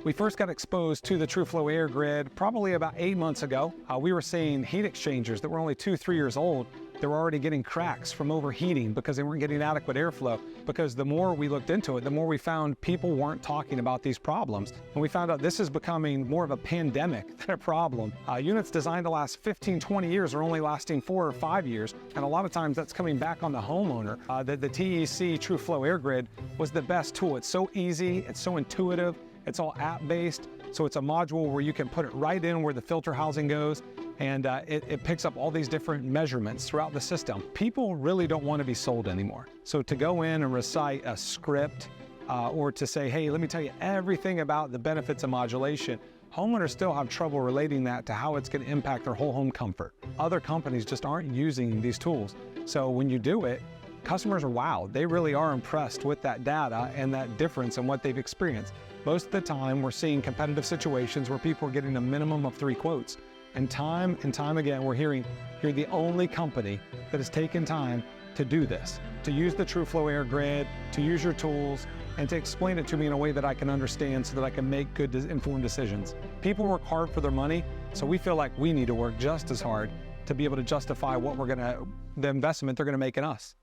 We first got exposed to the TrueFlow air grid probably about 8 months ago. We were seeing heat exchangers that were only 2-3 years old. They were already getting cracks from overheating because they weren't getting adequate airflow. Because the more we looked into it, the more we found people weren't talking about these problems. And we found out this is becoming more of a pandemic than a problem. Units designed to last 15-20 years are only lasting 4 or 5 years. And a lot of times that's coming back on the homeowner. The TEC TrueFlow air grid was the best tool. It's so easy, it's so intuitive. It's all app-based, so it's a module where you can put it right in where the filter housing goes, and it picks up all these different measurements throughout the system. People really don't want to be sold anymore. So to go in and recite a script or to say, hey, let me tell you everything about the benefits of modulation, homeowners still have trouble relating that to how it's going to impact their whole home comfort. Other companies just aren't using these tools. So when you do it, customers are wowed. They really are impressed with that data and that difference in what they've experienced. Most of the time, we're seeing competitive situations where people are getting a minimum of 3 quotes. And time again, we're hearing you're the only company that has taken time to do this, to use the TrueFlow air grid, to use your tools, and to explain it to me in a way that I can understand so that I can make good, informed decisions. People work hard for their money, so we feel like we need to work just as hard to be able to justify the investment they're gonna make in us.